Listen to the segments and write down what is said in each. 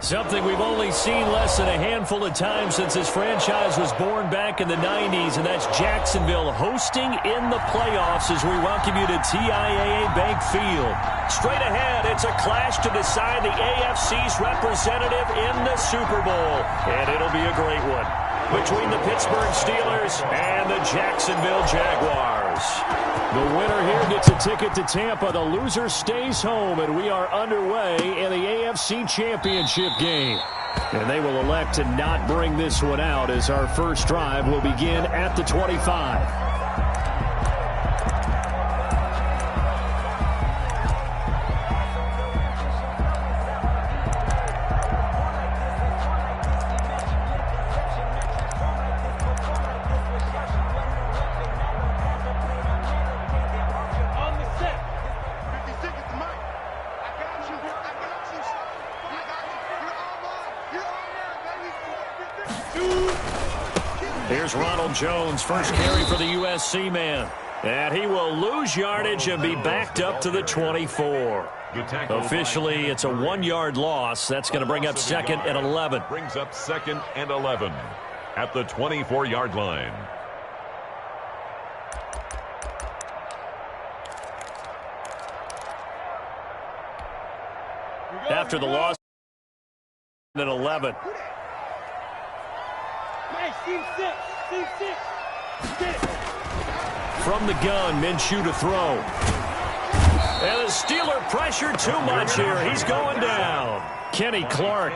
Something we've only seen less than a handful of times since this franchise was born back in the 90s, and that's Jacksonville hosting in the playoffs as we welcome you to TIAA Bank Field. Straight ahead, it's a clash to decide the AFC's representative in the Super Bowl, and it'll be a great one between the Pittsburgh Steelers and the Jacksonville Jaguars. The winner here gets a ticket to Tampa. The loser stays home, and we are underway in the AFC Championship game. And they will elect to not bring this one out as our first drive will begin at the 25. Here's Ronald Jones, first carry for the USC man. And he will lose yardage and be backed up to the 24. Officially, it's a 1-yard loss. That's going to bring up 2nd and 11. Brings up 2nd and 11 at the 24-yard line. After the loss, at 11. From the gun, Minshew to throw. And the Steeler pressure too much here. He's going down. Kenny Clark,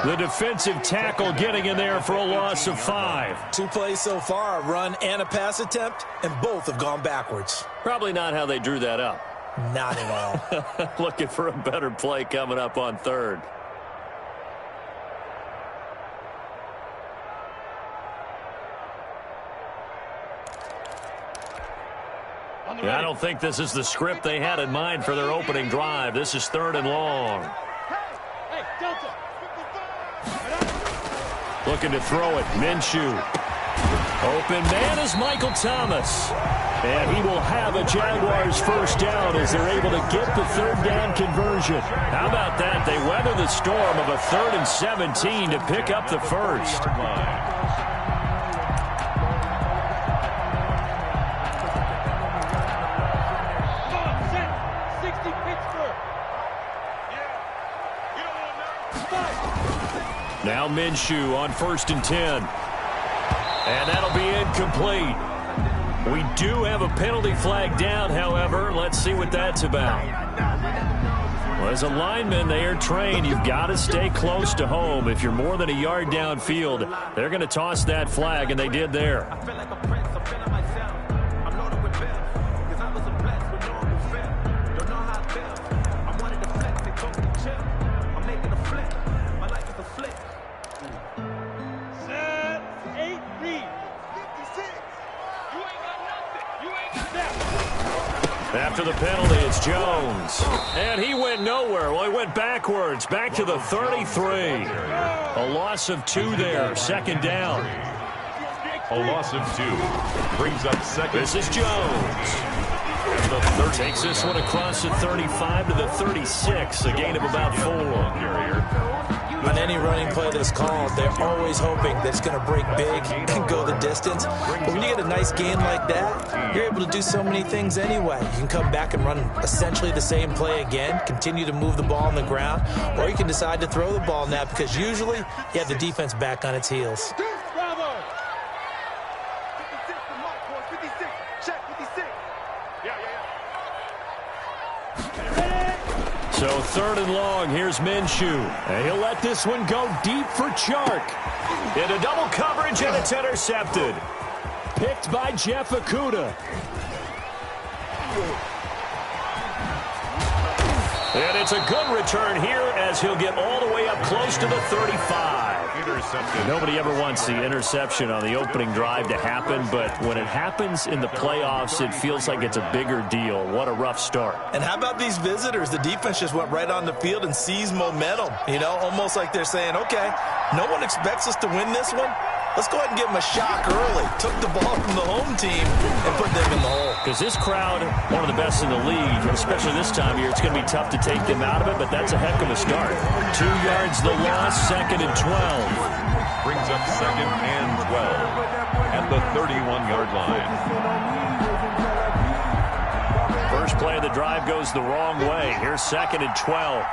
the defensive tackle, getting in there for a loss of 5. 2 plays so far, a run and a pass attempt, and both have gone backwards. Probably not how they drew that up. Not at all. Looking for a better play coming up on 3rd. I don't think this is the script they had in mind for their opening drive. This is 3rd and long. Looking to throw it. Minshew. Open man is Michael Thomas. And he will have a Jaguars first down as they're able to get the 3rd down conversion. How about that? They weather the storm of a 3rd and 17 to pick up the first. Now Minshew on 1st and 10. And that'll be incomplete. We do have a penalty flag down, however. Let's see what that's about. Well, as a lineman, they are trained. You've got to stay close to home. If you're more than a yard downfield, they're going to toss that flag, and they did there. After the penalty, it's Jones. And he went nowhere. Well, he went backwards, back to the 33. A loss of 2 there, 2nd down. A loss of 2. Brings up 2nd. This is Jones. Takes this one across the 35 to the 36, a gain of about 4. On any running play that's called, they're always hoping that it's going to break big and go the distance. But when you get a nice gain like that, you're able to do so many things anyway. You can come back and run essentially the same play again, continue to move the ball on the ground, or you can decide to throw the ball now because usually you have the defense back on its heels. So 3rd and long, here's Minshew. And he'll let this one go deep for Chark. Into double coverage, and it's intercepted. Picked by Jeff Okudah. And it's a good return here as he'll get all the way up close to the 35. Intercepted. Nobody ever wants the interception on the opening drive to happen, but when it happens in the playoffs, it feels like it's a bigger deal. What a rough start. And how about these visitors? The defense just went right on the field and seized momentum. You know, almost like they're saying, okay, no one expects us to win this one. Let's go ahead and give them a shock early. Took the ball from the home team and put them in the hole. Because this crowd, one of the best in the league, especially this time of year, it's going to be tough to take them out of it, but that's a heck of a start. 2 yards the loss, 2nd and 12. Brings up 2nd and 12 at the 31-yard line. First play of the drive goes the wrong way. Here's 2nd and 12.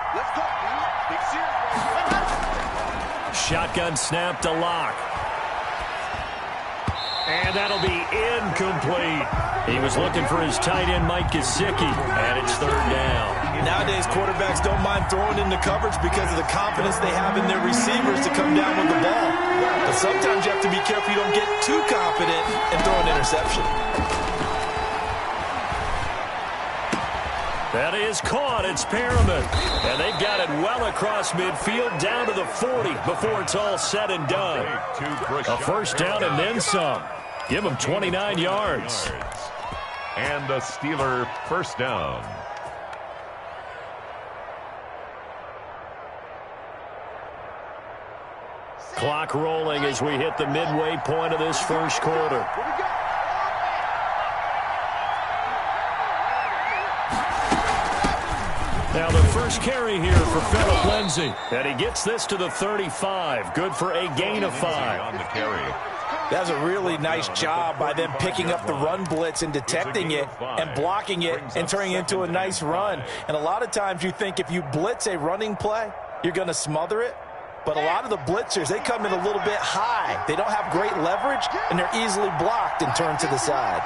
Shotgun snap to Locke. And that'll be incomplete. He was looking for his tight end, Mike Gesicki, and it's 3rd down. Nowadays, quarterbacks don't mind throwing into coverage because of the confidence they have in their receivers to come down with the ball. But sometimes you have to be careful you don't get too confident and throw an interception. That is caught. It's Perriman. And they've got it well across midfield down to the 40 before it's all said and done. A first down and then some. Give them 29 yards. And a Steeler first down. Clock rolling as we hit the midway point of this first quarter. Now the first carry here for Phillip Lindsay. And he gets this to the 35. Good for a gain of 5. On the carry. That's a really nice job by them picking up the run blitz and detecting it and blocking it and turning it into a nice run. And a lot of times you think if you blitz a running play, you're going to smother it. But a lot of the blitzers, they come in a little bit high. They don't have great leverage, and they're easily blocked and turned to the side.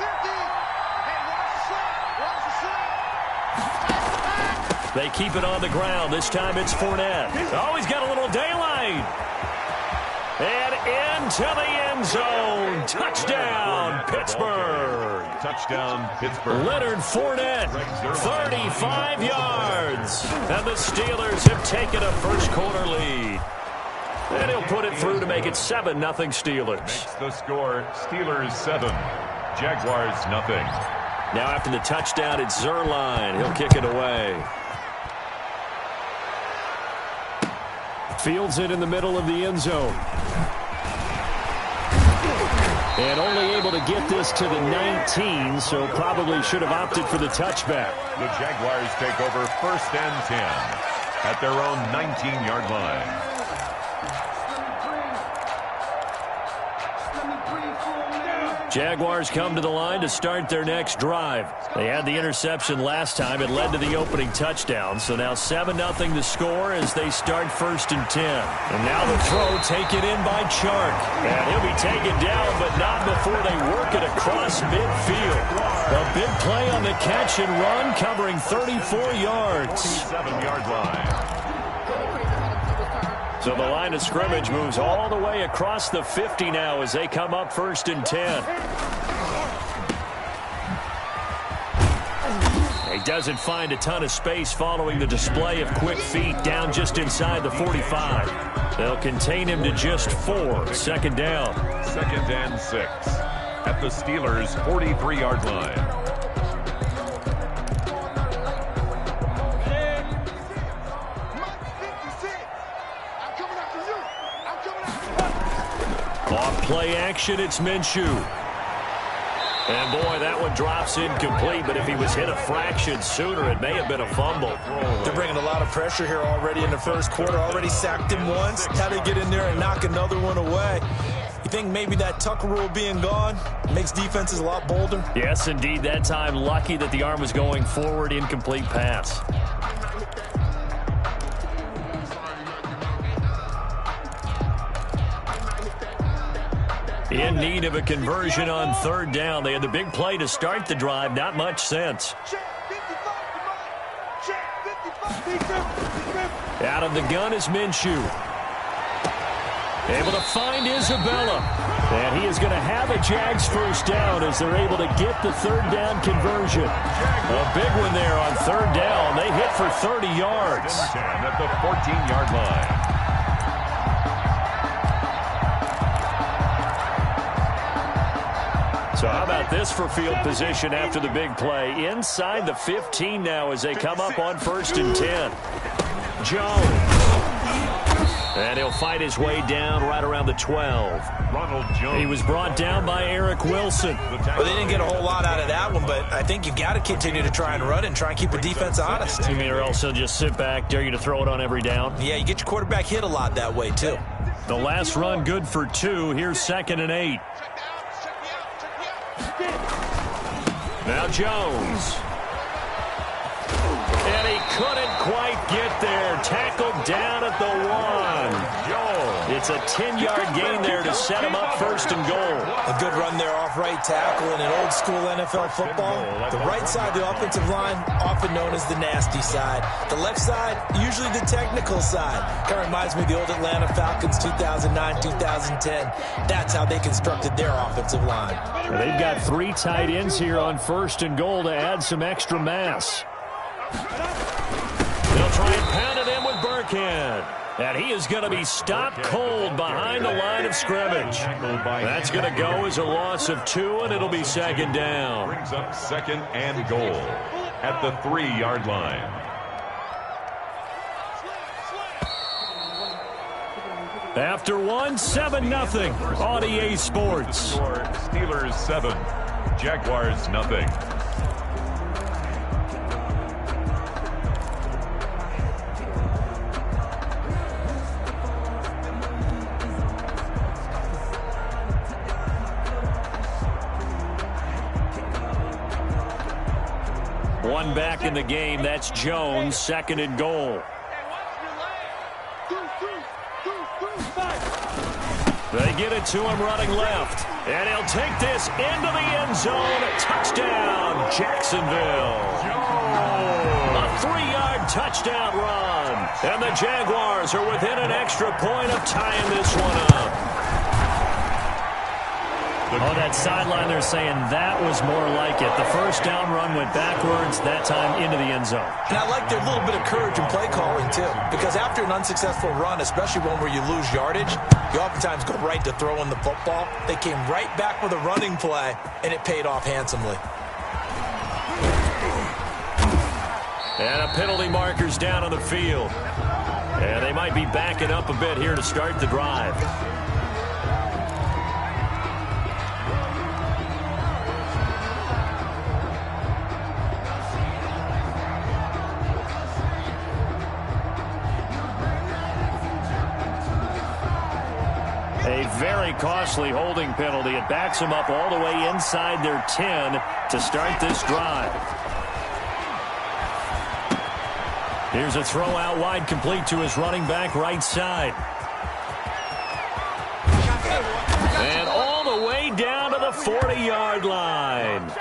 They keep it on the ground. This time it's Fournette. Oh, he's got a little daylight. And into the end zone. Touchdown, Pittsburgh. Touchdown, Pittsburgh. Leonard Fournette, 35 yards. And the Steelers have taken a first quarter lead. And he'll put it through to make it 7-0 Steelers. Makes the score Steelers 7, Jaguars 0. Now after the touchdown, it's Zuerlein. He'll kick it away. Fields it in the middle of the end zone. And only able to get this to the 19, so probably should have opted for the touchback. The Jaguars take over 1st and 10 at their own 19-yard line. Jaguars come to the line to start their next drive. They had the interception last time. It led to the opening touchdown. So now 7-0 the score as they start 1st and 10. And now the throw taken in by Chark. And he'll be taken down, but not before they work it across midfield. A big play on the catch and run, covering 34 yards. 27-yard line. So the line of scrimmage moves all the way across the 50 now as they come up 1st and 10. He doesn't find a ton of space following the display of quick feet down just inside the 45. They'll contain him to just 4. 2nd down. 2nd and 6 at the Steelers' 43-yard line. Off play action, it's Minshew. And boy, that one drops incomplete, but if he was hit a fraction sooner, it may have been a fumble. They're bringing a lot of pressure here already in the first quarter. Already sacked him once. How to get in there and knock another one away. You think maybe that Tucker rule being gone makes defenses a lot bolder? Yes, indeed. That time, lucky that the arm was going forward, incomplete pass. In need of a conversion on 3rd down. They had the big play to start the drive. Not much sense. Out of the gun is Minshew. Able to find Isabella. And he is going to have a Jags first down as they're able to get the 3rd down conversion. A big one there on 3rd down. They hit for 30 yards. At the 14-yard line. So how about this for field position after the big play? Inside the 15 now as they come up on 1st and 10. Jones. And he'll fight his way down right around the 12. Ronald Jones. He was brought down by Eric Wilson. Well, they didn't get a whole lot out of that one, but I think you got to continue to try and run and try and keep the defense honest. You mean or else he'll just sit back, dare you to throw it on every down? Yeah, you get your quarterback hit a lot that way, too. The last run good for 2. Here's 2nd and 8. Now Jones. And he couldn't quite get there. Tackled down at the 1. It's a 10-yard gain there to set him up 1st and goal. A good run there off right tackle in an old-school NFL football. The right side of the offensive line, often known as the nasty side. The left side, usually the technical side. Kind of reminds me of the old Atlanta Falcons 2009, 2010. That's how they constructed their offensive line. They've got 3 tight ends here on 1st and goal to add some extra mass. They'll try and pound it in with Burkhead. And he is going to be stopped cold behind the line of scrimmage. That's going to go as a loss of 2, and it'll be 2nd down. Brings up 2nd and goal at the 3-yard line. After 1, 7-0 on EA Sports. Steelers 7, Jaguars nothing. One back in the game. That's Jones. 2nd and goal. They get it to him running left. And he'll take this into the end zone. Touchdown, Jacksonville. A 3-yard touchdown run. And the Jaguars are within an extra point of tying this one up. On that sideline, they're saying that was more like it. The 1st down run went backwards, that time into the end zone. And I like their little bit of courage in play calling, too. Because after an unsuccessful run, especially one where you lose yardage, you oftentimes go right to throwing the football. They came right back with a running play, and it paid off handsomely. And a penalty marker's down on the field. And they might be backing up a bit here to start the drive. A very costly holding penalty. It backs them up all the way inside their 10 to start this drive. Here's a throw out wide, complete to his running back right side. And all the way down to the 40-yard line.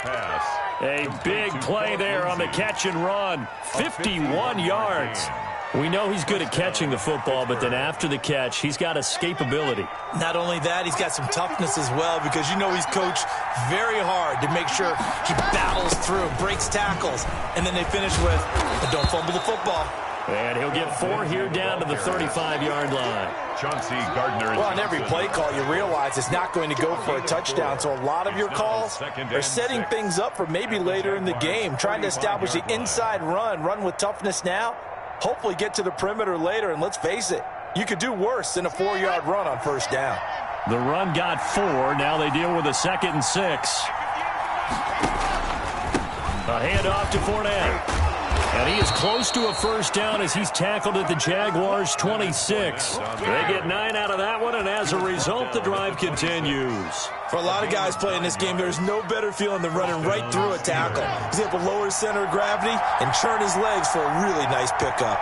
A big play there on the catch and run. 51 yards. We know he's good at catching the football, but then after the catch, he's got escapability. Not only that, he's got some toughness as well, because you know he's coached very hard to make sure he battles through, breaks tackles, and then they finish with, don't fumble the football. And he'll get 4 here down to the 35-yard line. Chauncey Gardner. Well, on every play call, you realize it's not going to go for a touchdown, so a lot of your calls are setting things up for maybe later in the game, trying to establish the inside run with toughness now. Hopefully get to the perimeter later, and let's face it, you could do worse than a 4-yard run on 1st down. The run got 4. Now they deal with a 2nd and 6. A handoff to Fournette. And he is close to a 1st down as he's tackled at the Jaguars' 26. They get 9 out of that one, and as a result, the drive continues. For a lot of guys playing this game, there's no better feeling than running right through a tackle. He's able to lower his center of gravity and churn his legs for a really nice pickup.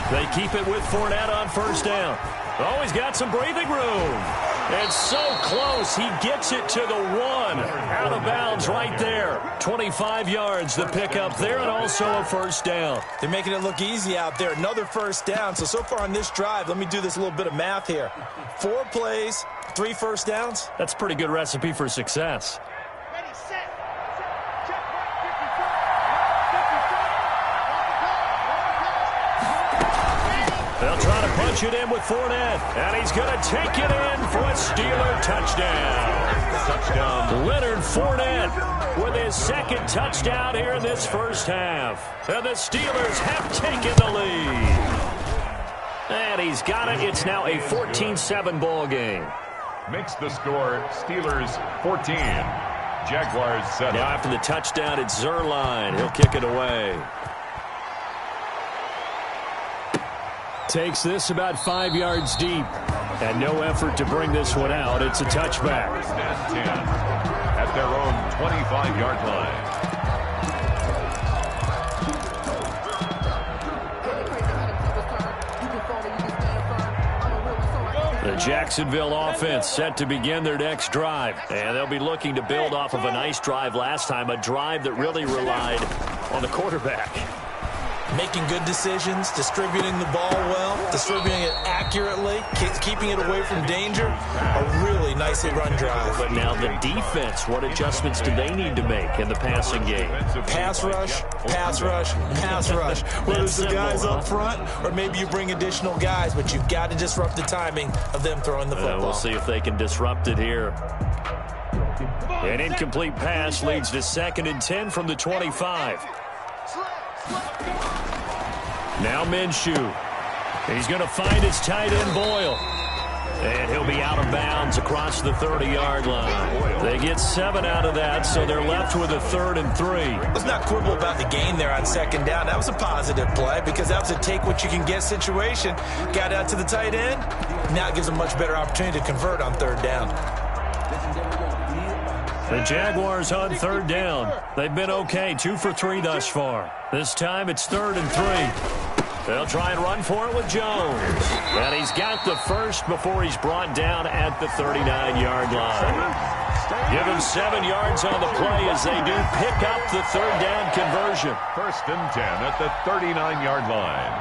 They keep it with Fournette on 1st down. Oh, he's got some breathing room. And so close, he gets it to the 1. Out of bounds right there. 25 yards the pickup there, and also a 1st down. They're making it look easy out there. Another 1st down. So far on this drive, let me do this little bit of math here. 4 plays, 3 1st downs. That's a pretty good recipe for success. They'll try to punch it in with Fournette, and he's going to take it in for a Steeler touchdown. Leonard Fournette with his second touchdown here in this first half. And the Steelers have taken the lead. And he's got it. It's now a 14-7 ball game. Makes the score Steelers 14. Jaguars 7. Now after the touchdown, it's Zerline. He'll kick it away. Takes this about 5 yards deep. And no effort to bring this one out. It's a touchback. First and 10 at their own 25-yard line. The Jacksonville offense set to begin their next drive. And they'll be looking to build off of a nice drive last time, a drive that really relied on the quarterback. Making good decisions, distributing the ball well, distributing it accurately, keeping it away from danger. A really nicely run drive. But now the defense, what adjustments do they need to make in the passing game? Pass rush, pass rush, pass rush. Whether it's the guys up front or maybe you bring additional guys, but you've got to disrupt the timing of them throwing the football. We'll see if they can disrupt it here. An incomplete pass leads to 2nd and 10 from the 25. Now Minshew. He's going to find his tight end Boyle. And he'll be out of bounds across the 30-yard line. They get 7 out of that, so they're left with a 3rd and 3. Let's not quibble about the gain there on 2nd down. That was a positive play because that was a take-what-you-can-get situation. Got out to the tight end. Now it gives them much better opportunity to convert on 3rd down. The Jaguars on 3rd down. They've been okay, 2 for 3 thus far. This time it's 3rd and 3. They'll try and run for it with Jones. And he's got the first before he's brought down at the 39-yard line. Give him 7 yards on the play as they do pick up the 3rd down conversion. 1st and 10 at the 39-yard line.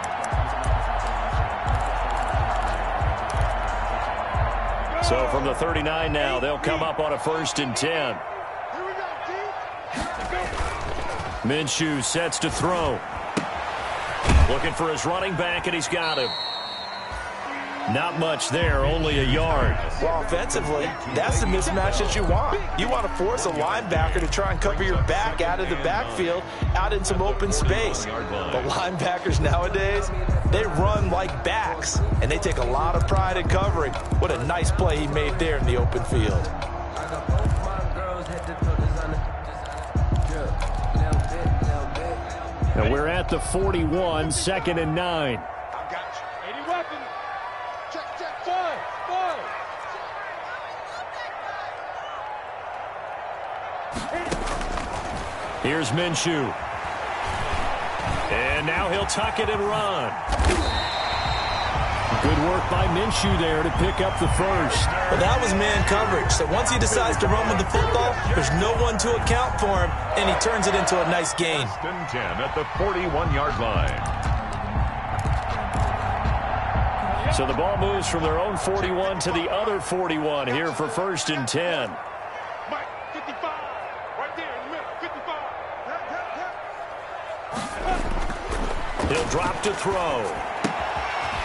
So from the 39 now, they'll come up on a 1st and 10. Minshew sets to throw. Looking for his running back, and he's got him. Not much there, only a yard. Well, offensively, that's the mismatch that you want. You want to force a linebacker to try and cover your back out of the backfield, out in some open space. But linebackers nowadays, they run like backs, and they take a lot of pride in covering. What a nice play he made there in the open field. And we're at the 41, 2nd and 9. Here's Minshew. And now he'll tuck it and run. Good work by Minshew there to pick up the first. Well, that was man coverage. So once he decides to run with the football, there's no one to account for him, and he turns it into a nice gain. 1st and 10 at the 41-yard line. So the ball moves from their own 41 to the other 41 here for 1st and 10. Mike, 55, right there in the middle, 55. He'll drop to throw.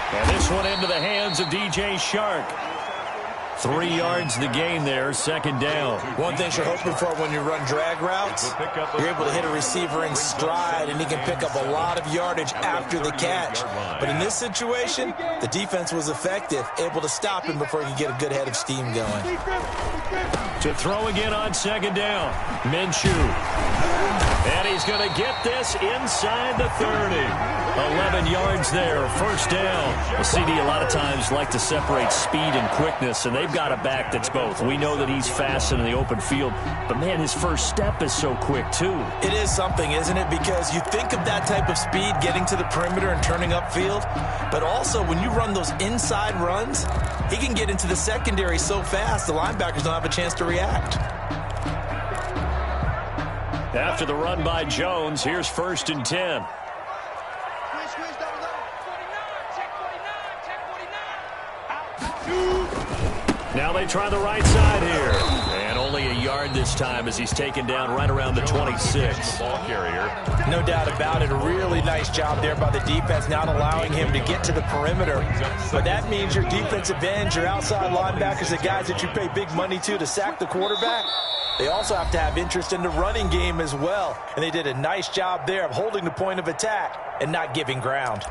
And this one into the hands of DJ Shark. 3 yards the gain there, 2nd down. One thing you're hoping for when you run drag routes, you're able to hit a receiver in stride, and he can pick up a lot of yardage after the catch. But in this situation, the defense was effective, able to stop him before he could get a good head of steam going. To throw again on 2nd down, Minshew. And he's going to get this inside the 30. 11 yards there, 1st down. The CD a lot of times like to separate speed and quickness, and they've got a back that's both. We know that he's fast in the open field, but man, his first step is so quick too. It is something, isn't it? Because you think of that type of speed getting to the perimeter and turning upfield, but also when you run those inside runs, he can get into the secondary so fast the linebackers don't have a chance to react. After the run by Jones, here's 1st and 10. Now they try the right side here. And only barely a yard this time as he's taken down right around the 26. Ball carrier. No doubt about it. A really nice job there by the defense, not allowing him to get to the perimeter. But that means your defensive ends, your outside linebackers, the guys that you pay big money to sack the quarterback, they also have to have interest in the running game as well. And they did a nice job there of holding the point of attack and not giving ground.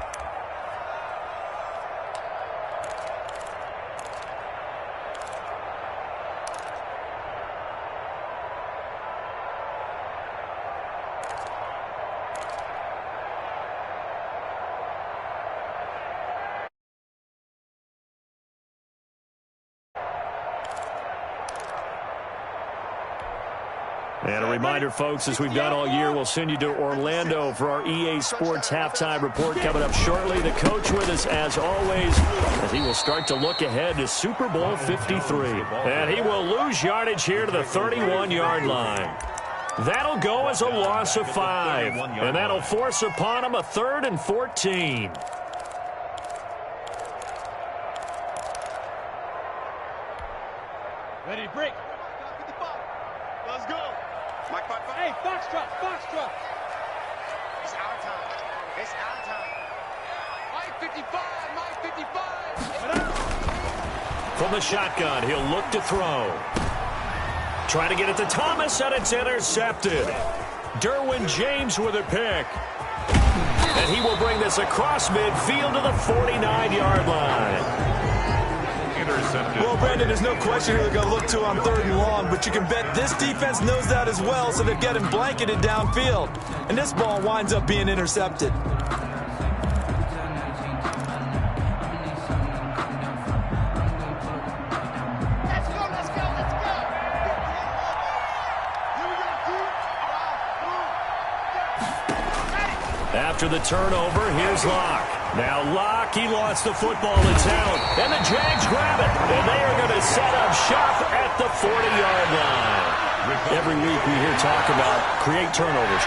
And a reminder, folks, as we've done all year, we'll send you to Orlando for our EA Sports halftime report coming up shortly. The coach with us, as always, as he will start to look ahead to Super Bowl 53. And he will lose yardage here to the 31-yard line. That'll go as a loss of 5. And that'll force upon him a 3rd and 14. Ready to break. Let's go. Hey, Foxtrot, Foxtrot. It's our time. It's our time. Mike 55, Mike 55. From the shotgun, he'll look to throw. Trying to get it to Thomas, and it's intercepted. Derwin James with a pick. And he will bring this across midfield to the 49-yard line. Well, Brandon, there's no question who they're going to look to on 3rd and long, but you can bet this defense knows that as well, so they're getting blanketed downfield. And this ball winds up being intercepted. Let's go, let's go, let's go. Here we go, After the turnover, here's Locke. Now Locke, he lost the football. It's out. And the Jags grab it. And they are going to set up shop at the 40-yard line. Every week we hear talk about create turnovers.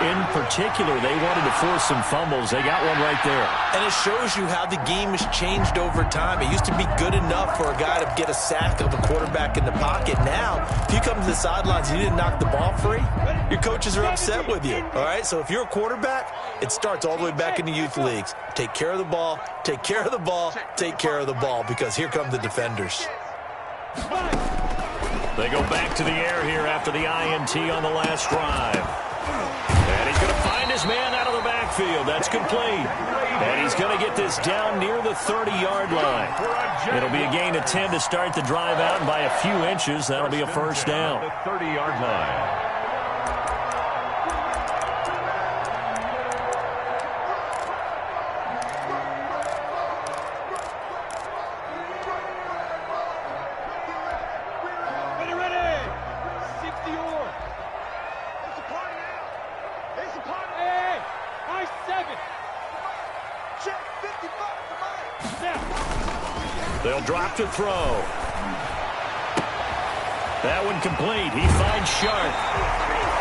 In particular, they wanted to force some fumbles. They got one right there. And it shows you how the game has changed over time. It used to be good enough for a guy to get a sack of a quarterback in the pocket. Now, if you come to the sidelines and you didn't knock the ball free, your coaches are upset with you. All right, so if you're a quarterback, it starts all the way back in the youth leagues. Take care of the ball, take care of the ball, take care of the ball, because here come the defenders. They go back to the air here after the INT on the last drive. And he's going to find his man out of the backfield. That's complete. And he's going to get this down near the 30-yard line. It'll be a gain of 10 to start the drive out, and by a few inches, that'll be a first down. The 30-yard line. They'll drop to throw. That one complete. He finds Sharp.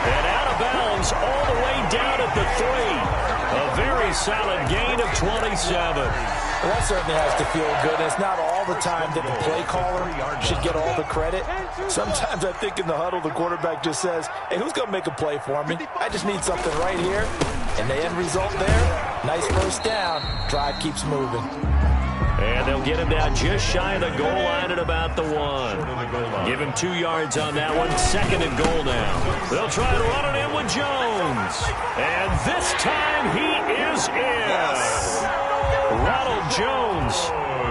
And out of bounds all the way down at the 3. A very solid gain of 27. Well, that certainly has to feel good. It's not all the time that the play caller should get all the credit. Sometimes I think in the huddle the quarterback just says, hey, who's going to make a play for me? I just need something right here. And the end result there, nice first down. Drive keeps moving. And they'll get him down just shy of the goal line at about the 1. Give him 2 yards on that one. 2nd and goal now. They'll try to run it in with Jones. And this time he is in. Ronald Jones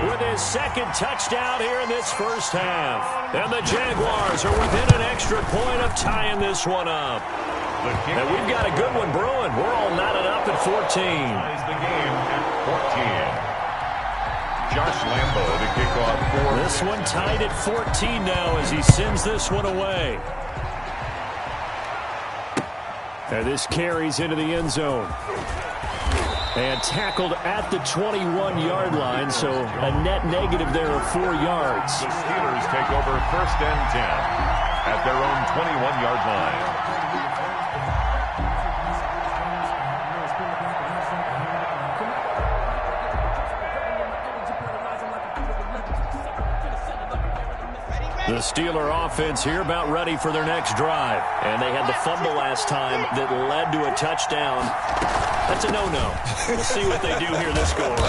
with his 2nd touchdown here in this first half. And the Jaguars are within an extra point of tying this one up. And we've got a good one brewing. We're all knotted up at 14. Ties the game at 14. Josh Lambo to kick off for this one tied at 14 now as he sends this one away. And this carries into the end zone. And tackled at the 21-yard line, so a net negative there of 4 yards. The Steelers take over 1st and 10 at their own 21-yard line. The Steeler offense here about ready for their next drive. And they had the fumble last time that led to a touchdown. That's a no-no. We'll see what they do here this go-around.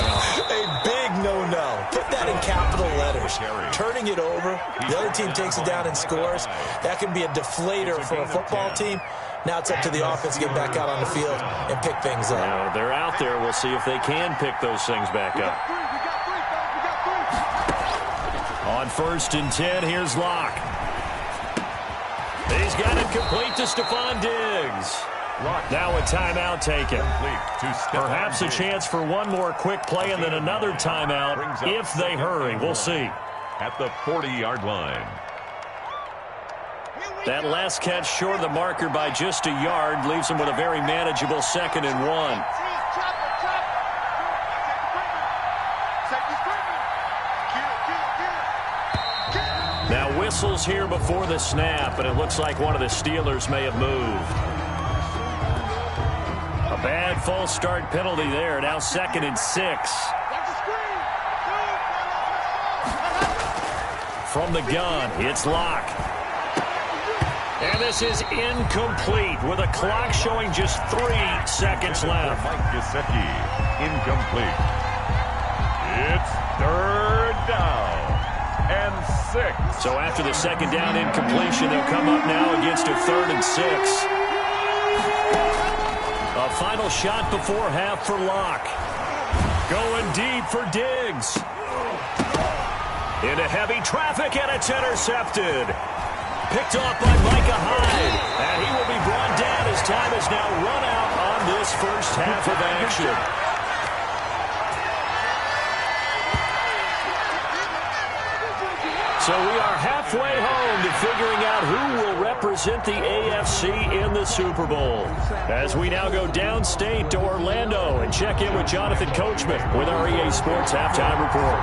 A big no-no. Put that in capital letters. Turning it over, the other team takes it down and scores. That can be a deflator for a football team. Now it's up to the offense to get back out on the field and pick things up. Now, they're out there. We'll see if they can pick those things back up. On 1st and 10, here's Locke. He's got it complete to Stephon Diggs. Now a timeout taken. Perhaps a chance for one more quick play and then another timeout if they hurry. We'll see. At the 40-yard line. That last catch short of the marker by just a yard leaves them with a very manageable 2nd and 1. Now whistles here before the snap, and it looks like one of the Steelers may have moved. A bad false start penalty there. Now 2nd and 6. From the gun, it's Locke. And this is incomplete with a clock showing just 3 seconds left. Mike Gesicki, incomplete. It's 3rd down and 6. So after the 2nd down incompletion, they'll come up now against a 3rd and 6. A final shot before half for Locke. Going deep for Diggs. Into heavy traffic, and it's intercepted. Picked off by Micah Hyde. And he will be brought down as time is now run out on this first half of action. So we are halfway home to figuring out who will represent the AFC in the Super Bowl. As we now go downstate to Orlando and check in with Jonathan Coachman with our EA Sports Halftime Report.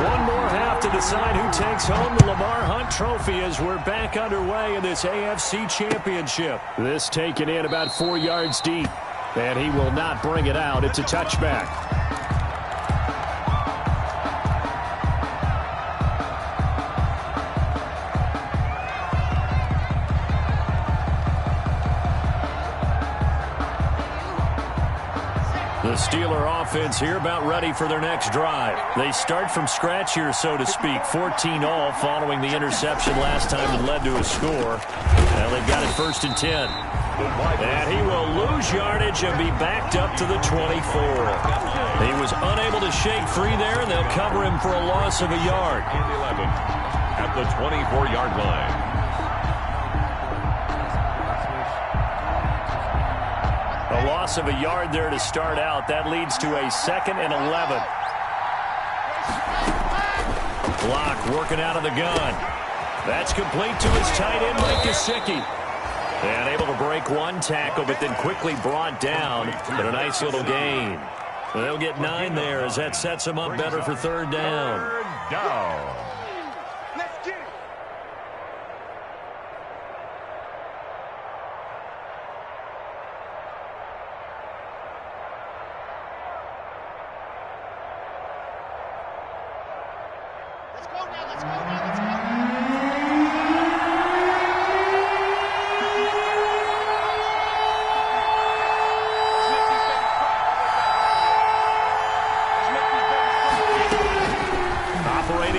One more half to decide who takes home the Lamar Hunt Trophy as we're back underway in this AFC Championship. This taken in about 4 yards deep, and he will not bring it out. It's a touchback. The Steeler offense here about ready for their next drive. They start from scratch here, so to speak. 14 all following the interception last time that led to a score. Now they've got it 1st and 10. And he will lose yardage and be backed up to the 24. He was unable to shake free there, and they'll cover him for a loss of a yard. 11 at the 24-yard line. A loss of a yard there to start out. That leads to a 2nd and 11. Locke working out of the gun. That's complete to his tight end, Mike Gesicki. And able to break one tackle, but then quickly brought down. But a nice little gain. They'll get 9 there as that sets them up better for 3rd down. 3rd down.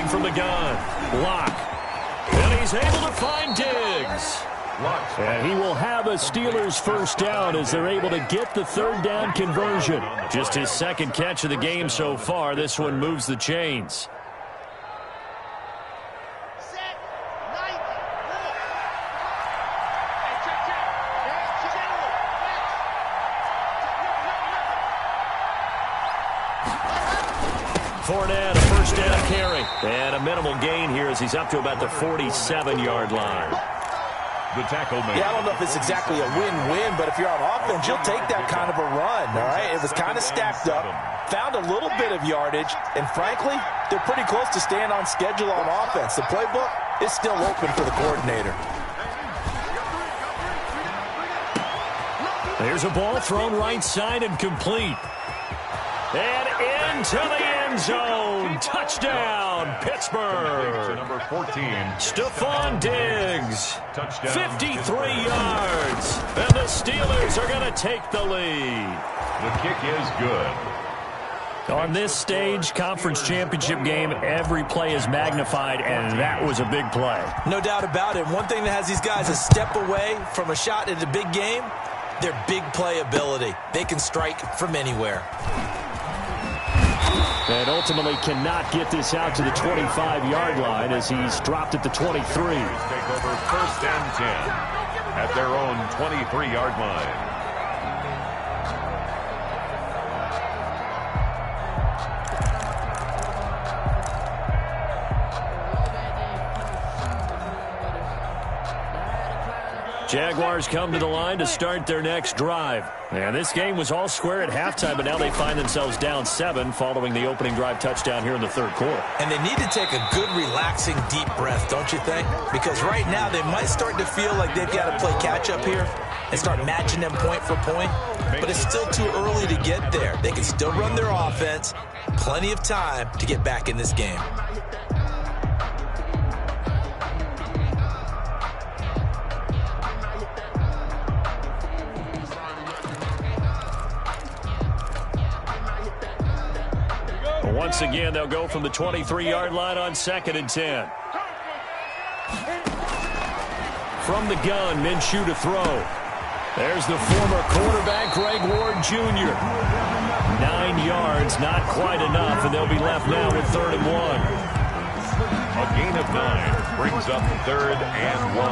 From the gun, Locke, and he's able to find Diggs. And he will have a Steelers 1st down as they're able to get the 3rd down conversion. Just his 2nd catch of the game so far. This one moves the chains. Fournette, a 1st down carry. And a minimal gain here as he's up to about the 47-yard line. The tackle made. Yeah, I don't know if it's exactly a win-win, but if you're on offense, you'll take that kind of a run, all right? It was kind of stacked up, found a little bit of yardage, and frankly, they're pretty close to staying on schedule on offense. The playbook is still open for the coordinator. There's a ball thrown right side and complete. And into the end zone. Touchdown, Pittsburgh. Number 14. Stephon Diggs. Touchdown. 53 yards. And the Steelers are going to take the lead. The kick is good. On this stage, conference championship game, every play is magnified, and that was a big play. No doubt about it. One thing that has these guys a step away from a shot at a big game, their big play ability. They can strike from anywhere. And ultimately cannot get this out to the 25-yard line as he's dropped at the 23. Take over 1st and 10 at their own 23-yard line. Jaguars come to the line to start their next drive. And this game was all square at halftime, but now they find themselves down 7 following the opening drive touchdown here in the third quarter. And they need to take a good, relaxing, deep breath, don't you think? Because right now they might start to feel like they've got to play catch-up here and start matching them point for point. But it's still too early to get there. They can still run their offense. Plenty of time to get back in this game. Once again, they'll go from the 23-yard line on 2nd and 10. From the gun, Minshew to throw. There's the former quarterback, Greg Ward Jr. 9 yards, not quite enough, and they'll be left now with 3rd and 1. A gain of 9 brings up 3rd and 1.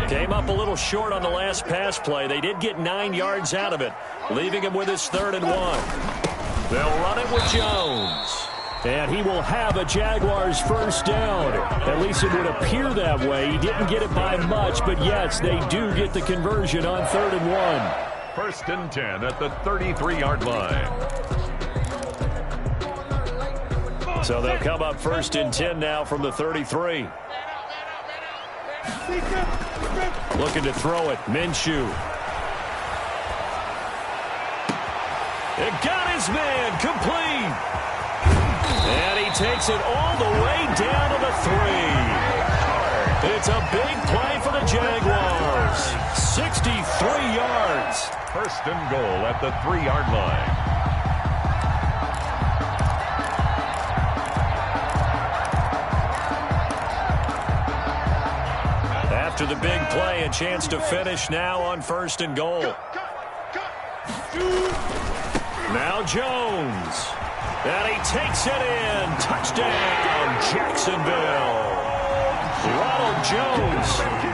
Came up a little short on the last pass play. They did get 9 yards out of it, leaving him with his 3rd and 1. They'll run it with Jones. And he will have a Jaguars first down. At least it would appear that way. He didn't get it by much, but yes, they do get the conversion on 3rd and 1. 1st and 10 at the 33-yard line. So they'll come up 1st and 10 now from the 33. Looking to throw it. Minshew. It got his man complete. And he takes it all the way down to the 3. It's a big play for the Jaguars. 63 yards. 1st and goal at the 3-yard line. After the big play, a chance to finish now on 1st and goal. Now Jones. And he takes it in. Touchdown, Jacksonville. Ronald Jones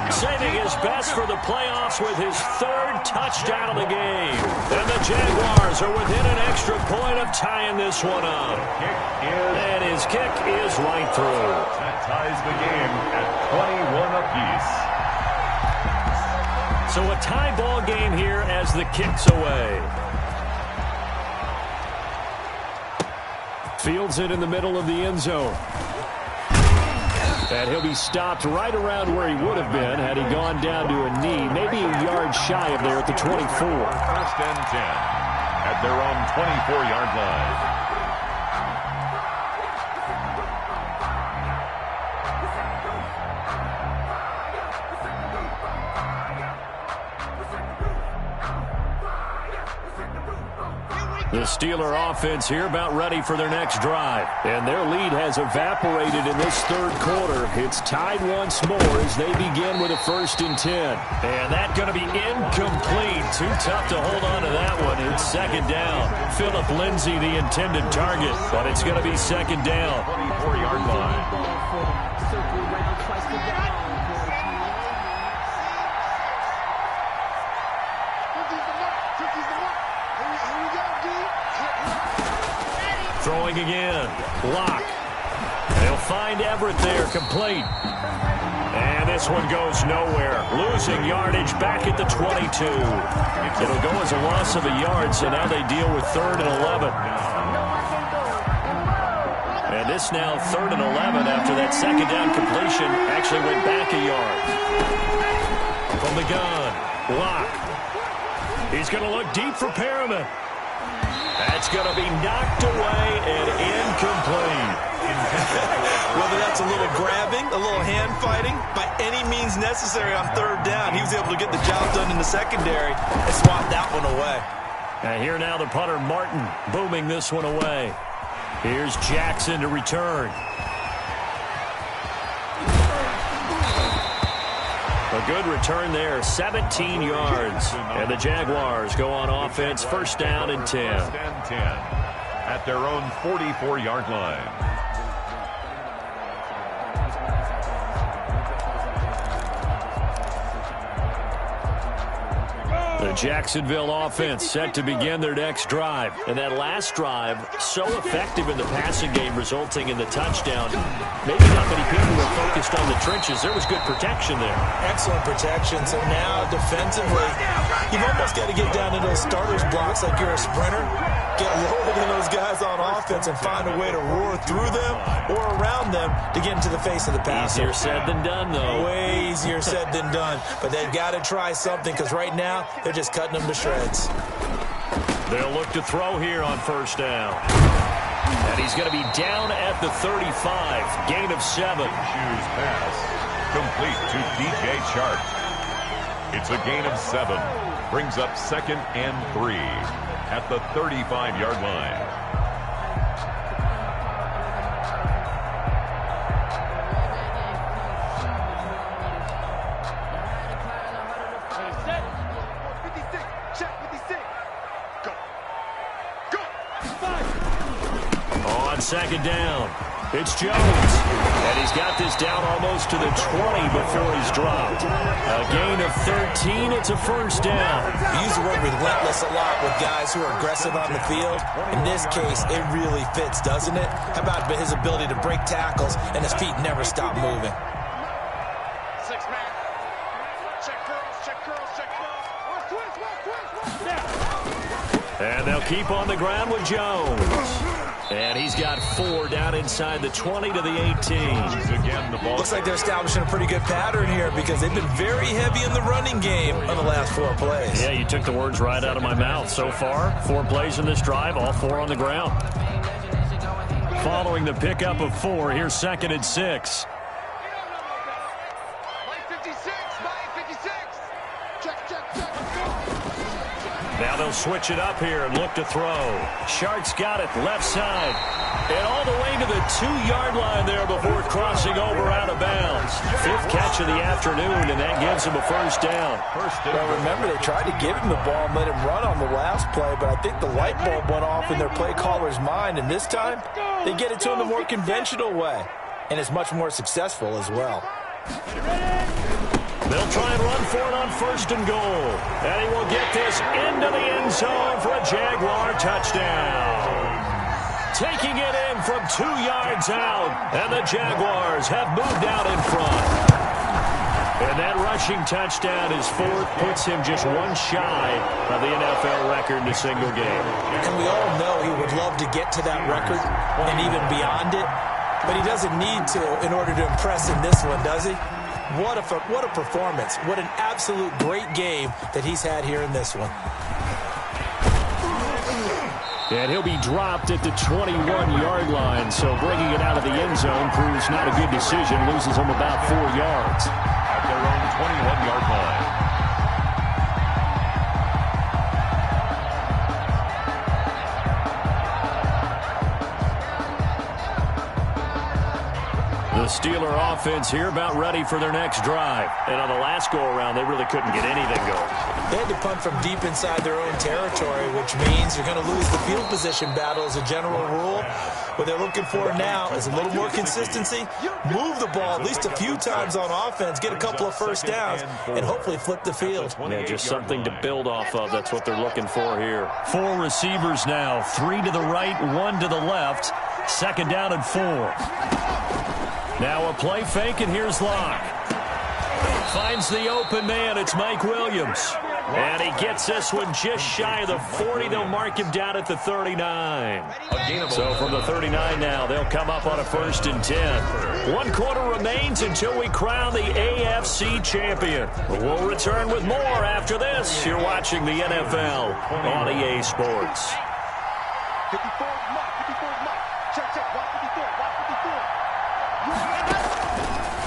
saving his best for the playoffs with his 3rd touchdown of the game. And the Jaguars are within an extra point of tying this one up. And his kick is right through. That ties the game at 21 apiece. So a tie ball game here as the kick's away. Fields it in the middle of the end zone. And he'll be stopped right around where he would have been had he gone down to a knee, maybe a yard shy of there at the 24. 1st and 10 at their own 24-yard line. The Steeler offense here about ready for their next drive. And their lead has evaporated in this 3rd quarter. It's tied once more as they begin with a 1st and 10. And that's going to be incomplete. Too tough to hold on to that one. It's 2nd down. Phillip Lindsay the intended target, but it's going to be 2nd down. 24-yard line. Throwing again. Lock. They'll find Everett there, complete. And this one goes nowhere. Losing yardage back at the 22. It'll go as a loss of a yard, so now they deal with 3rd and 11. And And this now 3rd and 11 after that second down completion actually went back a yard. From the gun, Locke. He's going to look deep for Perriman. That's going to be knocked away and incomplete. Whether that's a little grabbing, a little hand fighting, by any means necessary on 3rd down, he was able to get the job done in the secondary and swat that one away. And here now the punter, Martin, booming this one away. Here's Jackson to return. A good return there, 17 yards. And the Jaguars go on offense, 1st down and 10. At their own 44-yard line. The Jacksonville offense set to begin their next drive. And that last drive, so effective in the passing game, resulting in the touchdown. Maybe not many people were focused on the trenches. There was good protection there. Excellent protection. So now, defensively, you've almost got to get down into those starters blocks like you're a sprinter. Get lower than those guys on offense and find a way to roar through them or around them to get into the face of the passer. Easier said than done, though. Way easier said than done. But they've got to try something because right now, they're just cutting them to shreds. They'll look to throw here on 1st down. And he's going to be down at the 35. Gain of 7. Shoes pass. Complete to DJ Chark. It's a gain of 7. Brings up 2nd and 3 at the 35-yard line. On 2nd down, it's Jones. And he's got this down almost to the 20 before he's dropped. A gain of 13. It's a 1st down. We use the word relentless a lot with guys who are aggressive on the field. In this case, it really fits, doesn't it? How about his ability to break tackles and his feet never stop moving? 6-man. Check curls, check curls, check curls. Twist. And they'll keep on the ground with Jones. And he's got 4 down inside the 20 to the 18. Again, the ball. Looks like they're establishing a pretty good pattern here because they've been very heavy in the running game on the last 4 plays. Yeah, you took the words right out of my mouth. So far, 4 plays in this drive, all 4 on the ground. Following the pickup of 4, here's 2nd and 6. Now they'll switch it up here and look to throw. Shark's got it left side. And all the way to the 2-yard line there before crossing over out of bounds. 5th catch of the afternoon, and that gives him a 1st down. Well, remember, they tried to give him the ball and let him run on the last play, but I think the light bulb went off in their play caller's mind, and this time they get it to him the more conventional way, and it's much more successful as well. They'll try and run for it on 1st and goal. And he will get this into the end zone for a Jaguar touchdown. Taking it in from 2 yards out. And the Jaguars have moved out in front. And that rushing touchdown is 4th, puts him just 1 shy of the NFL record in a single game. And we all know he would love to get to that record and even beyond it. But he doesn't need to in order to impress in this one, does he? What a performance. What an absolute great game that he's had here in this one. And he'll be dropped at the 21-yard line, so bringing it out of the end zone proves not a good decision. Loses him about 4 yards. At their own 21-yard line. The Steeler offense here about ready for their next drive. And on the last go-around, they really couldn't get anything going. They had to punt from deep inside their own territory, which means you're going to lose the field position battle as a general rule. What they're looking for now is a little more consistency, move the ball at least a few times on offense, get a couple of 1st downs, and hopefully flip the field. Yeah, just something to build off of. That's what they're looking for here. 4 receivers now, 3 to the right, 1 to the left. 2nd down and 4. Now a play fake, and here's Locke. Finds the open man. It's Mike Williams. And he gets this one just shy of the 40. They'll mark him down at the 39. So from the 39 now, they'll come up on a 1st and 10. 1 quarter remains until we crown the AFC champion. We'll return with more after this. You're watching the NFL on EA Sports. 54 mark, 54 mark. Check, watch 54, watch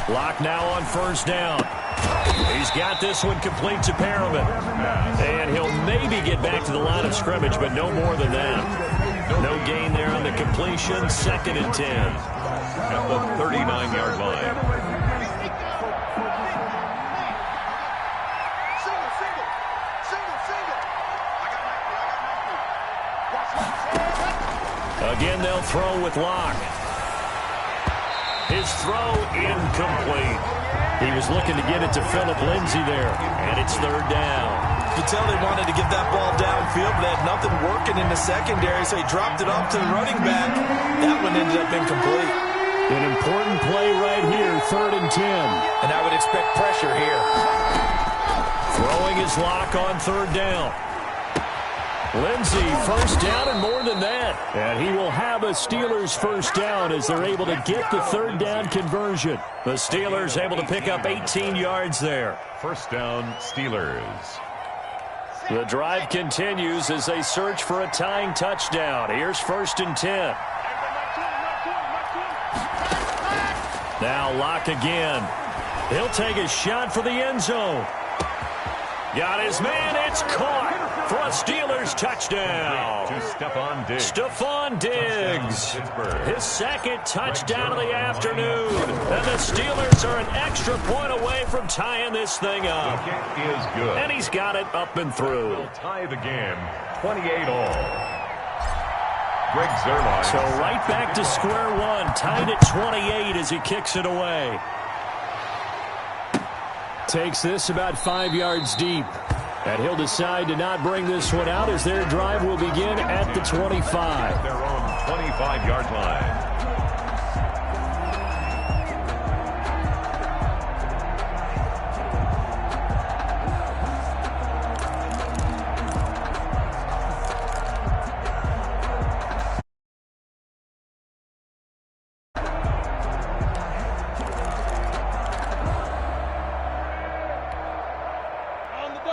54. Lock now on 1st down. He's got this one complete to Perriman. And he'll maybe get back to the line of scrimmage, but no more than that. No gain there on the completion. 2nd and 10. At the 39-yard line. Again, they'll throw with Locke. His throw incomplete. He was looking to get it to Phillip Lindsay there, and it's 3rd down. You could tell they wanted to get that ball downfield, but they had nothing working in the secondary, so he dropped it off to the running back. That one ended up incomplete. An important play right here, 3rd and 10. And I would expect pressure here. Throwing his Lock on 3rd down. Lindsay, 1st down and more than that. And he will have a Steelers 1st down as they're able to get the 3rd down conversion. The Steelers able to pick up 18 yards there. 1st down, Steelers. The drive continues as they search for a tying touchdown. Here's 1st and 10. Now Locke again. He'll take a shot for the end zone. Got his man. It's caught for a Steelers touchdown. To Stephon Diggs. Stephon Diggs. His 2nd touchdown of the afternoon. And the Steelers are an extra point away from tying this thing up. The kick is good. And he's got it up and through. Will tie the game, 28-all. Greg Zuerlein. So right back to square one, tied at 28 as he kicks it away. Takes this about 5 yards deep. And he'll decide to not bring this one out as their drive will begin at the 25. Their own 25-yard line.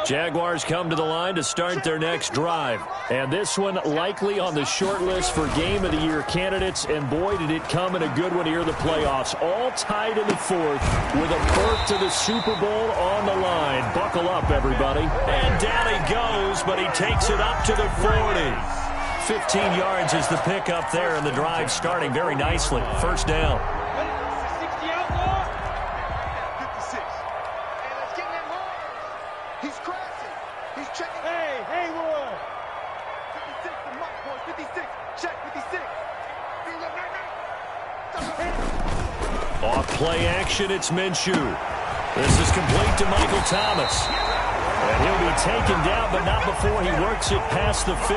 Jaguars come to the line to start their next drive. And this one likely on the short list for Game of the Year candidates. And boy, did it come in a good one here in the playoffs. All tied in the 4th with a berth to the Super Bowl on the line. Buckle up, everybody. And down he goes, but he takes it up to the 40. 15 yards is the pickup there, and the drive starting very nicely. 1st down. Off play action, it's Minshew. This is complete to Michael Thomas. And he'll be taken down, but not before he works it past the 50.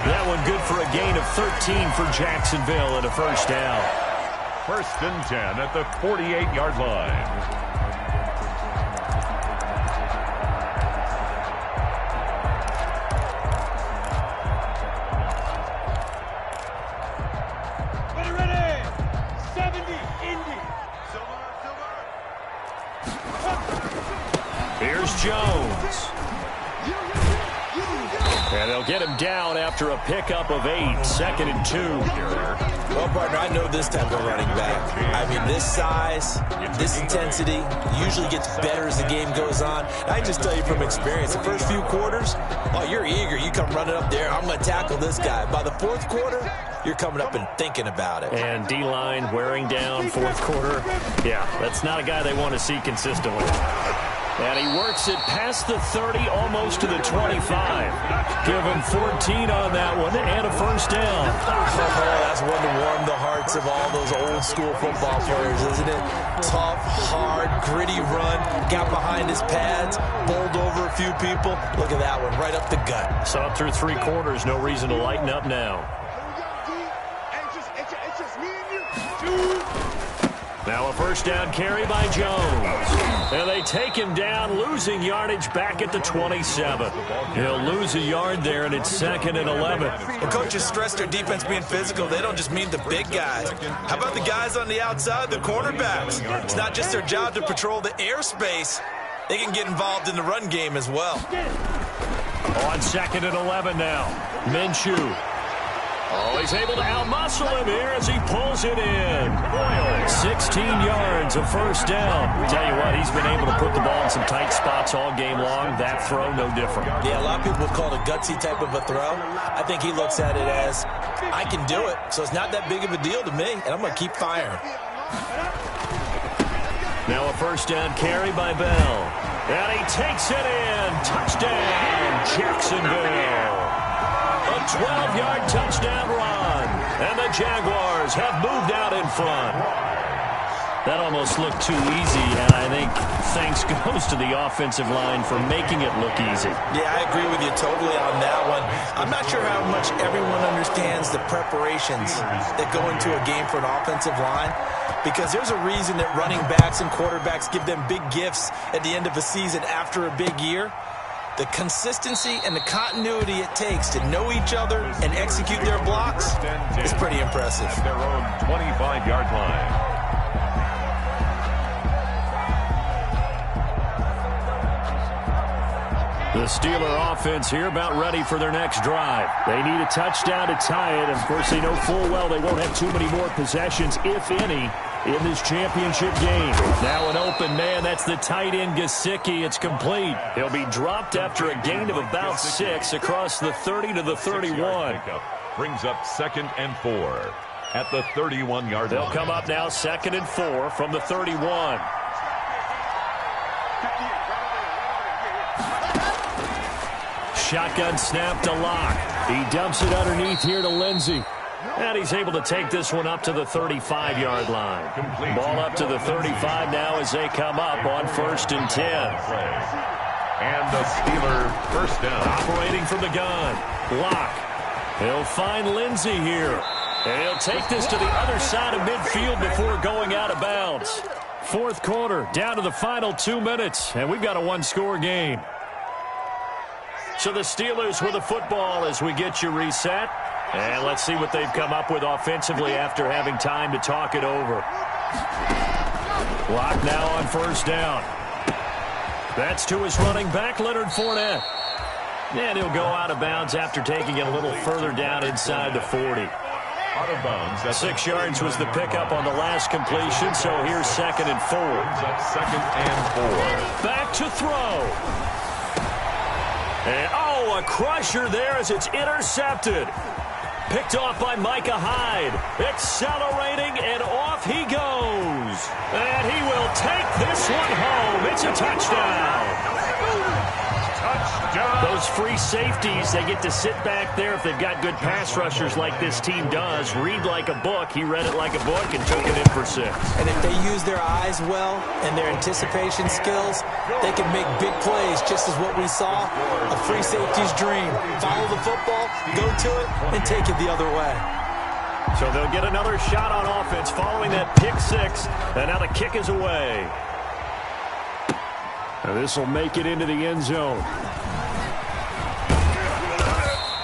That one good for a gain of 13 for Jacksonville and a 1st down. 1st and 10 at the 48-yard line. Here's Jones. And they'll get him down after a pickup of 8. 2nd and 2. Well, partner, I know this type of running back. I mean, this size, this intensity usually gets better as the game goes on. I just tell you from experience, the first few quarters, oh, you're eager. You come running up there, I'm going to tackle this guy. By the 4th quarter, you're coming up and thinking about it. And D-line wearing down 4th quarter. Yeah, that's not a guy they want to see consistently. And he works it past the 30, almost to the 25. Give him 14 on that one and a 1st down. Oh, that's one to warm the hearts of all those old school football players, isn't it? Tough, hard, gritty run. Got behind his pads, bowled over a few people. Look at that one, right up the gut. Saw it through 3 quarters. No reason to lighten up now. Now a first down carry by Jones. And they take him down, losing yardage back at the 27. He'll lose a yard there, and it's 2nd and 11. Well, coaches stress their defense being physical. They don't just mean the big guys. How about the guys on the outside, the cornerbacks? It's not just their job to patrol the airspace. They can get involved in the run game as well. On 2nd and 11 now. Minshew. Oh, he's able to outmuscle him here as he pulls it in. 16 yards, a first down. Tell you what, he's been able to put the ball in some tight spots all game long. That throw, no different. Yeah, a lot of people would call it a gutsy type of a throw. I think he looks at it as, I can do it, so it's not that big of a deal to me, and I'm going to keep firing. Now a first down carry by Bell. And he takes it in. Touchdown, Jacksonville. A 12-yard touchdown run. And the Jaguars have moved out in front. That almost looked too easy, and I think thanks goes to the offensive line for making it look easy. Yeah, I agree with you totally on that one. I'm not sure how much everyone understands the preparations that go into a game for an offensive line, because there's a reason that running backs and quarterbacks give them big gifts at the end of a season after a big year. The consistency and the continuity it takes to know each other and execute their blocks is pretty impressive. At their own 25-yard line. The Steeler offense here about ready for their next drive. They need a touchdown to tie it. Of course, they know full well they won't have too many more possessions, if any, in this championship game. Now an open man. That's the tight end, Gesicki. It's complete. He'll be dropped after a gain of about 6 across the 30 to the 31. Brings up 2nd and 4 at the 31-yard line. They'll come up now 2nd and 4 from the 31. Shotgun snap to Locke. He dumps it underneath here to Lindsey. And he's able to take this one up to the 35-yard line. Ball up to the 35 now as they come up on 1st and 10. And the Steeler first down. Operating from the gun. Locke. He'll find Lindsey here. And he'll take this to the other side of midfield before going out of bounds. 4th quarter, down to the final 2 minutes. And we've got a one-score game. So the Steelers with the football as we get you reset. And let's see what they've come up with offensively after having time to talk it over. Locke now on 1st down. That's to his running back, Leonard Fournette. And he'll go out of bounds after taking it a little further down inside the 40. Out of bounds. 6 yards was the pickup on the last completion, so here's 2nd and 4. 2nd and 4. Back to throw. And, a crusher there as it's intercepted. Picked off by Micah Hyde. Accelerating, and off he goes. And he will take this one home. It's a touchdown. Touchdown. Those free safeties, they get to sit back there if they've got good pass rushers like this team does. Read like a book. He read it like a book and took it in for 6. And if they use their eyes well and their anticipation skills, they can make big plays, just as what we saw. A free safety's dream. Follow the football, go to it, and take it the other way. So they'll get another shot on offense following that pick 6. And now the kick is away. And this will make it into the end zone.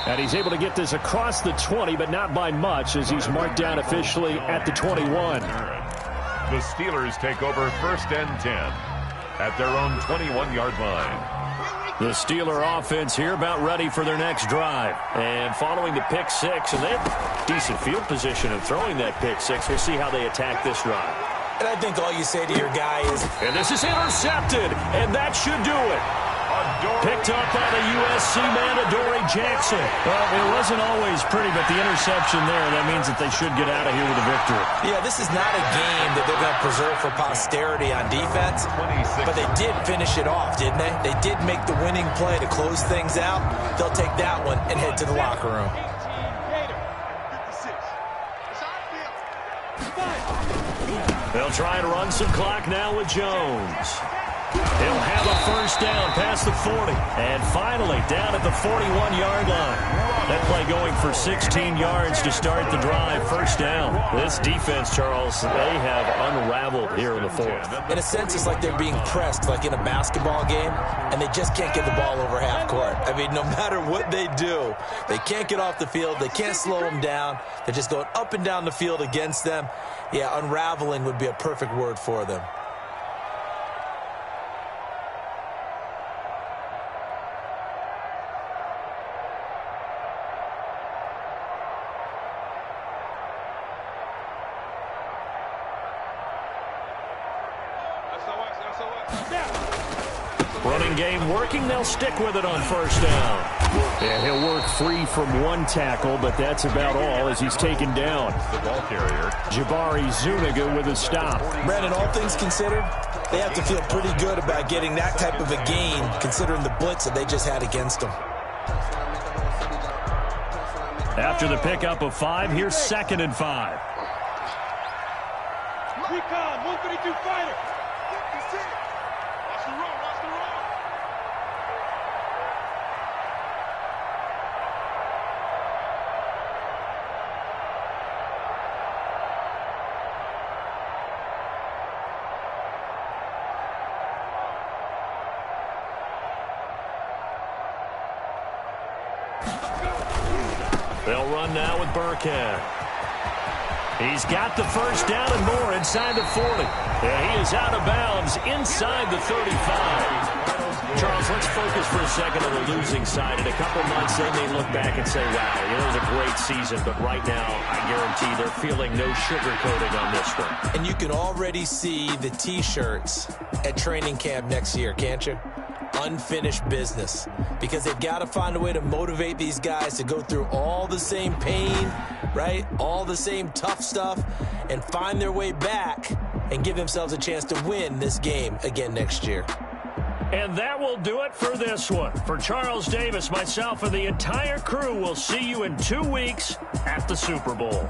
And he's able to get this across the 20, but not by much, as he's marked down officially at the 21. The Steelers take over 1st and 10 at their own 21-yard line. The Steeler offense here about ready for their next drive. And following the pick 6, and they have decent field position of throwing that pick 6. We'll see how they attack this drive. And I think all you say to your guy is... And this is intercepted, and that should do it. Picked up by the USC man, Adoree Jackson. Well, it wasn't always pretty, but the interception there, that means that they should get out of here with a victory. Yeah, this is not a game that they're going to preserve for posterity on defense, but they did finish it off, didn't they? They did make the winning play to close things out. They'll take that one and head to the locker room. They'll try and run some clock now with Jones. He'll have a first down past the 40. And finally, down at the 41-yard line. That play going for 16 yards to start the drive. First down. This defense, Charles, they have unraveled here in the fourth. In a sense, it's like they're being pressed, like in a basketball game, and they just can't get the ball over half court. I mean, no matter what they do, they can't get off the field. They can't slow them down. They're just going up and down the field against them. Yeah, unraveling would be a perfect word for them. Running game working. They'll stick with it on first down. And he'll work free from one tackle, but that's about all as he's taken down. The ball carrier. Jabari Zuniga with a stop. Brandon, all things considered, they have to feel pretty good about getting that type of a gain, considering the blitz that they just had against them. After the pickup of 5, here's 2nd and 5. Recon, 132 fighter. Watch the run, watch the run. They'll run now with Burkhead. He's got the first down and more inside the 40. And he is out of bounds inside the 35. Charles, let's focus for a second on the losing side. In a couple months, they may look back and say, wow, it was a great season. But right now, I guarantee they're feeling no sugarcoating on this one. And you can already see the T-shirts at training camp next year, can't you? Unfinished business, because they've got to find a way to motivate these guys to go through all the same pain, right? All the same tough stuff, and find their way back and give themselves a chance to win this game again next year. And that will do it for this one. For Charles Davis, myself, and the entire crew, we'll see you in 2 weeks at the Super Bowl.